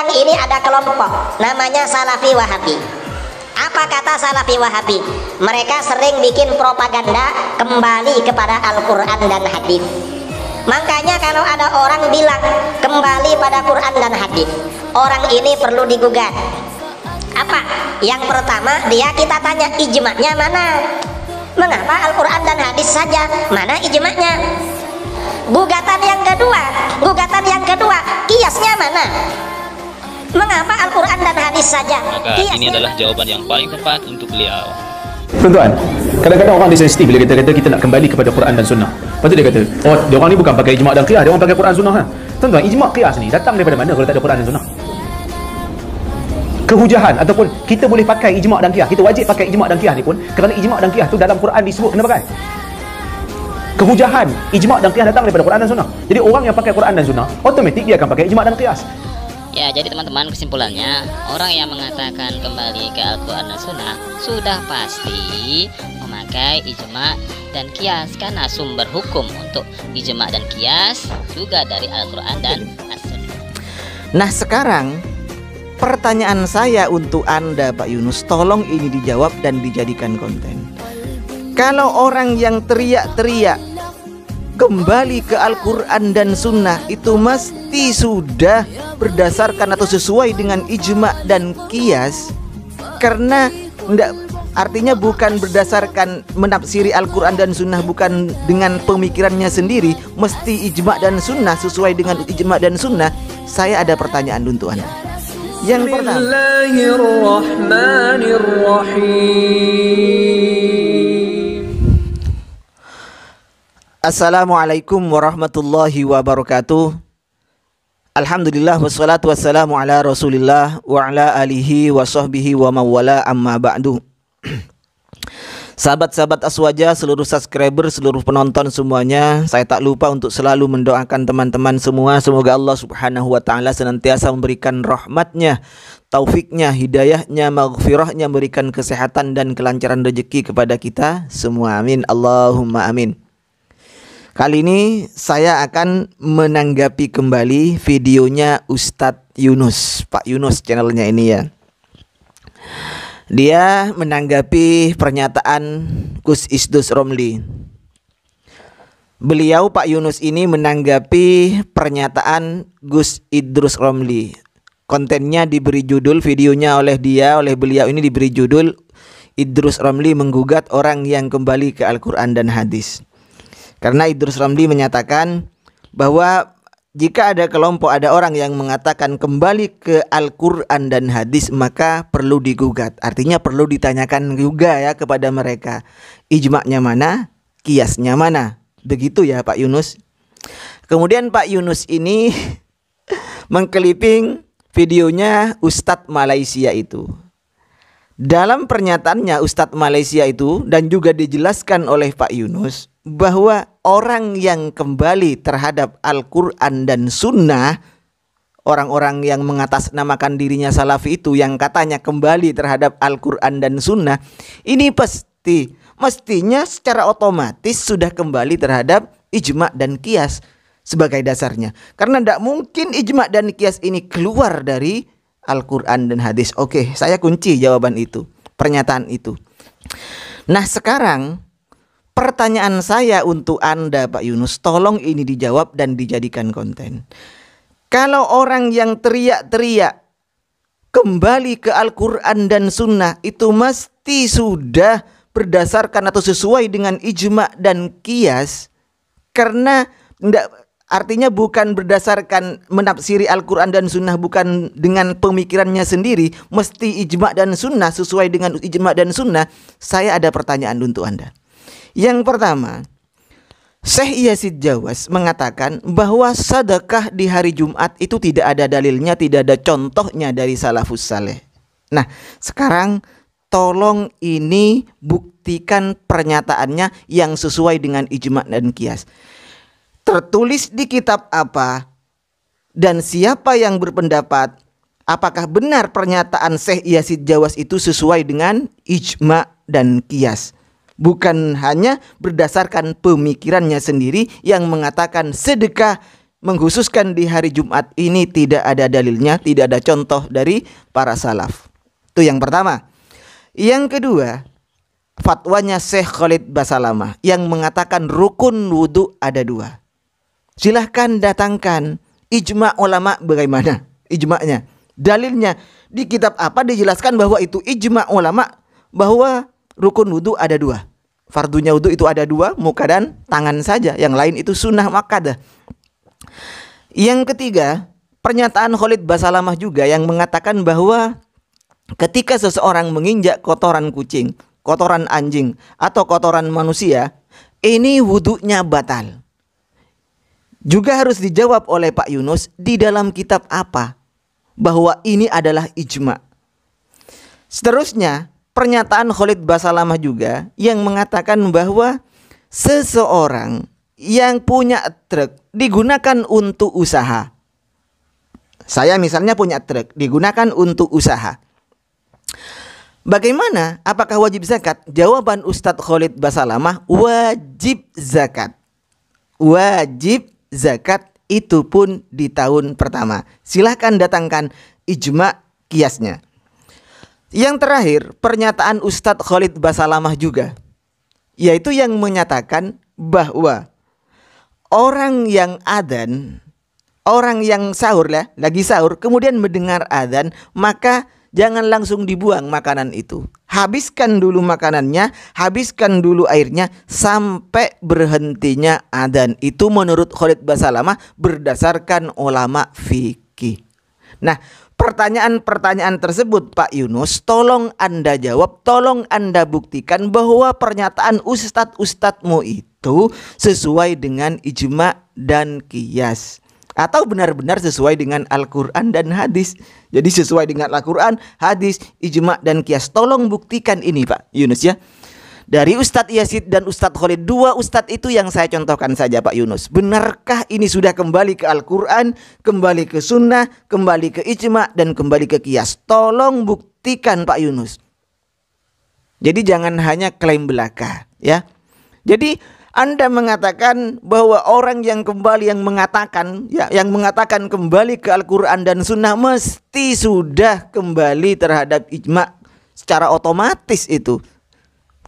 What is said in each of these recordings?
sekarang ini ada kelompok namanya Salafi Wahabi. Apa kata Salafi Wahabi? Mereka sering bikin propaganda kembali kepada Al-Quran dan hadis. Makanya kalau ada orang bilang kembali pada Quran dan hadis, orang ini perlu digugat. Apa? Yang pertama kita tanya ijma'nya mana? Mengapa Al-Quran dan hadis saja? Mana ijma'nya? Gugatan yang kedua, kiasnya mana? Mengapa Al-Quran dan hadis saja? Maka ini adalah jawaban yang paling tepat untuk beliau. Tuan-tuan, kadang-kadang orang disensitif bila kita kata kita nak kembali kepada Quran dan Sunnah. Lepas tu dia kata, oh, dia orang ni bukan pakai ijma' dan qiyas, dia orang pakai Quran Sunnah kan? Tuan-tuan, ijma' qiyas ni datang daripada mana kalau tak ada Quran dan Sunnah? Kehujahan ataupun kita boleh pakai ijma' dan qiyas, kita wajib pakai ijma' dan qiyas ni pun kerana ijma' dan qiyas tu dalam Quran disebut kena pakai. Kehujahan ijma' dan qiyas datang daripada Quran dan Sunnah. Jadi orang yang pakai Quran dan Sunnah, otomatik dia akan pakai ijma' dan qiyas. Ya, jadi teman-teman, kesimpulannya orang yang mengatakan kembali ke Al-Quran dan Sunnah sudah pasti memakai ijma' dan qiyas, karena sumber hukum untuk ijma' dan qiyas juga dari Al-Quran dan As-Sunnah. Nah, sekarang pertanyaan saya untuk Anda, Pak Yunus, tolong ini dijawab dan dijadikan konten. Kalau orang yang teriak-teriak kembali ke Al-Quran dan Sunnah itu mesti sudah berdasarkan atau sesuai dengan ijma' dan qiyas, karena artinya bukan berdasarkan menafsiri Al-Quran dan Sunnah, bukan dengan pemikirannya sendiri, mesti ijma' dan Sunnah, sesuai dengan ijma' dan Sunnah. Saya ada pertanyaan untuk Anda. Yang pertama, Assalamualaikum warahmatullahi wabarakatuh. Alhamdulillah wassalatu wassalamu ala Rasulillah wa ala alihi wa sahbihi wa mawala amma ba'du. Sahabat-sahabat Aswaja, seluruh subscriber, seluruh penonton semuanya, saya tak lupa untuk selalu mendoakan teman-teman semua. Semoga Allah subhanahu wa ta'ala senantiasa memberikan rahmatnya, taufiknya, hidayahnya, maghfirahnya, memberikan kesehatan dan kelancaran rezeki kepada kita semua. Amin, Allahumma amin. Kali ini saya akan menanggapi kembali videonya Ustadz Yunus, Pak Yunus channelnya ini ya. Dia menanggapi pernyataan Gus Isdus Romli. Beliau, Pak Yunus ini, menanggapi pernyataan Gus Idrus Romli. Kontennya diberi judul, videonya oleh beliau ini diberi judul Idrus Romli menggugat orang yang kembali ke Al-Quran dan hadis. Karena Idrus Romli menyatakan bahwa jika ada orang yang mengatakan kembali ke Al-Quran dan hadis, maka perlu digugat. Artinya perlu ditanyakan juga ya kepada mereka, ijma'nya mana, qiyasnya mana. Begitu ya Pak Yunus. Kemudian Pak Yunus ini mengkliping videonya Ustadz Malaysia itu. Dalam pernyataannya Ustadz Malaysia itu, dan juga dijelaskan oleh Pak Yunus, bahwa orang yang kembali terhadap Al-Quran dan Sunnah, orang-orang yang mengatasnamakan dirinya Salafi itu, yang katanya kembali terhadap Al-Quran dan Sunnah, ini mestinya secara otomatis sudah kembali terhadap ijma' dan qiyas sebagai dasarnya. Karena tidak mungkin ijma' dan qiyas ini keluar dari Al-Quran dan hadis. Oke, saya kunci jawaban itu, pernyataan itu. Nah, sekarang pertanyaan saya untuk Anda, Pak Yunus, tolong ini dijawab dan dijadikan konten. Kalau orang yang teriak-teriak kembali ke Al-Quran dan Sunnah itu mesti sudah berdasarkan atau sesuai dengan ijma' dan qiyas, karena artinya bukan berdasarkan menafsiri Al-Quran dan Sunnah, bukan dengan pemikirannya sendiri, mesti ijma' dan Sunnah, sesuai dengan ijma' dan Sunnah. Saya ada pertanyaan untuk Anda. Yang pertama, Syekh Yazid Jawas mengatakan bahwa sedekah di hari Jumat itu tidak ada dalilnya, tidak ada contohnya dari salafus saleh. Nah, sekarang tolong ini buktikan pernyataannya yang sesuai dengan ijma' dan qiyas. Tertulis di kitab apa dan siapa yang berpendapat apakah benar pernyataan Syekh Yazid Jawas itu sesuai dengan ijma' dan qiyas? Bukan hanya berdasarkan pemikirannya sendiri yang mengatakan sedekah mengkhususkan di hari Jumat ini tidak ada dalilnya, tidak ada contoh dari para salaf. Itu yang pertama. Yang kedua, fatwanya Syekh Khalid Basalamah yang mengatakan rukun wudu ada 2. Silahkan datangkan ijma ulama bagaimana ijma'nya. Dalilnya di kitab apa dijelaskan bahwa itu ijma ulama bahwa rukun wudu ada 2. Fardunya wudu itu ada 2, muka dan tangan saja. Yang lain itu sunnah muakkadah. Yang ketiga, pernyataan Khalid Basalamah juga yang mengatakan bahwa ketika seseorang menginjak kotoran kucing, kotoran anjing, atau kotoran manusia, ini wudunya batal. Juga harus dijawab oleh Pak Yunus di dalam kitab apa bahwa ini adalah ijma. Seterusnya, pernyataan Khalid Basalamah juga yang mengatakan bahwa seseorang yang punya truk digunakan untuk usaha. Saya misalnya punya truk digunakan untuk usaha. Bagaimana? Apakah wajib zakat? Jawaban Ustadz Khalid Basalamah, wajib zakat. Wajib zakat itu pun di tahun pertama. Silahkan datangkan ijma kiasnya. Yang terakhir, pernyataan Ustadz Khalid Basalamah juga, yaitu yang menyatakan bahwa orang yang adzan, orang yang sahur lah, lagi sahur, kemudian mendengar adzan, maka jangan langsung dibuang makanan itu. Habiskan dulu makanannya, habiskan dulu airnya sampai berhentinya adzan. Itu menurut Khalid Basalamah berdasarkan ulama fikih. Nah, pertanyaan-pertanyaan tersebut Pak Yunus, tolong Anda jawab, tolong Anda buktikan bahwa pernyataan ustadz-ustadzmu itu sesuai dengan ijma dan qiyas, atau benar-benar sesuai dengan Al-Quran dan hadis. Jadi sesuai dengan Al-Quran, hadis, ijma dan qiyas. Tolong buktikan ini Pak Yunus ya. Dari Ustadz Yazid dan Ustadz Khalid, 2 ustadz itu yang saya contohkan saja Pak Yunus. Benarkah ini sudah kembali ke Al-Quran, kembali ke sunnah, kembali ke ijma dan kembali ke qiyas? Tolong buktikan Pak Yunus. Jadi jangan hanya klaim belaka ya. Jadi Anda mengatakan bahwa orang yang kembali yang mengatakan kembali ke Al-Quran dan sunnah mesti sudah kembali terhadap ijma secara otomatis, itu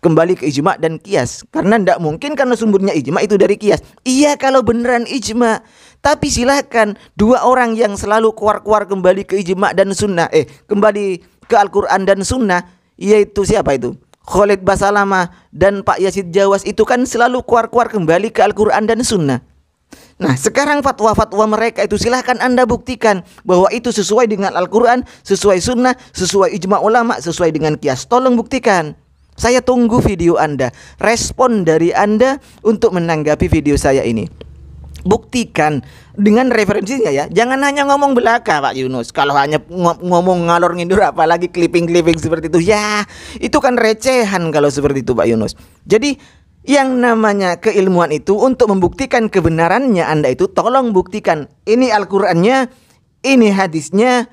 kembali ke ijma dan qiyas. Karena tidak mungkin karena sumbernya ijma itu dari qiyas. Iya kalau beneran ijma. Tapi silakan 2 orang yang selalu keluar-keluar kembali ke ijma dan sunnah, kembali ke Al-Quran dan sunnah, yaitu siapa itu? Khalid Basalamah dan Pak Yazid Jawas itu kan selalu keluar-keluar kembali ke Al-Quran dan sunnah. Nah sekarang fatwa-fatwa mereka itu silahkan Anda buktikan bahwa itu sesuai dengan Al-Quran, sesuai sunnah, sesuai ijma ulama, sesuai dengan qiyas. Tolong buktikan. Saya tunggu video Anda, respon dari Anda untuk menanggapi video saya ini. Buktikan dengan referensinya ya. Jangan hanya ngomong belaka Pak Yunus. Kalau hanya ngomong ngalor ngidur, apalagi clipping-clipping seperti itu, ya itu kan recehan kalau seperti itu Pak Yunus. Jadi yang namanya keilmuan itu untuk membuktikan kebenarannya Anda itu tolong buktikan. Ini Al-Qur'annya, ini hadisnya,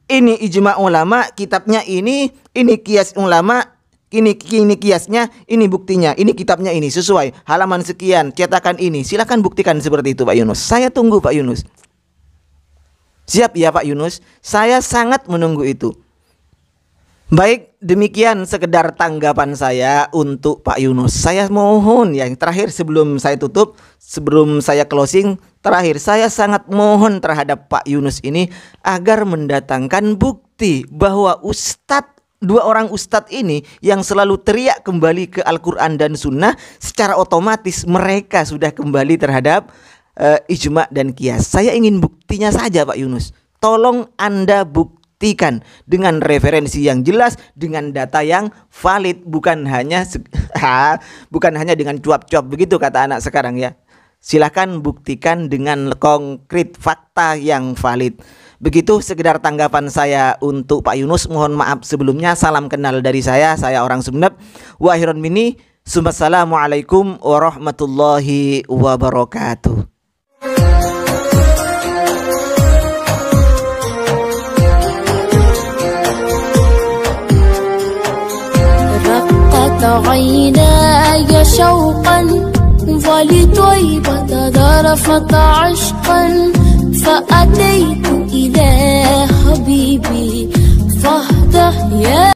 ini ijma ulama, kitabnya ini qiyas ulama, ini kiasnya, ini buktinya, ini kitabnya, ini sesuai halaman sekian, cetakan ini. Silakan buktikan seperti itu Pak Yunus. Saya tunggu Pak Yunus. Siap ya Pak Yunus? Saya sangat menunggu itu. Baik, demikian sekedar tanggapan saya untuk Pak Yunus. Saya mohon yang terakhir sebelum saya tutup, sebelum saya closing, terakhir saya sangat mohon terhadap Pak Yunus ini agar mendatangkan bukti bahwa 2 orang ustadz ini yang selalu teriak kembali ke Al-Quran dan sunnah, secara otomatis mereka sudah kembali terhadap ijma dan qiyas. Saya ingin buktinya saja Pak Yunus. Tolong Anda buktikan dengan referensi yang jelas, dengan data yang valid, bukan hanya dengan cuap-cuap begitu kata anak sekarang ya. Silahkan buktikan dengan konkret fakta yang valid. Begitu sekedar tanggapan saya untuk Pak Yunus. Mohon maaf sebelumnya. Salam kenal dari saya orang Sumeneb. Wa akhiran minni, assalamualaikum warahmatullahi wabarakatuh. رقت عيناي شوقا ولطيبة ذرفت عشقا فأتيت إلى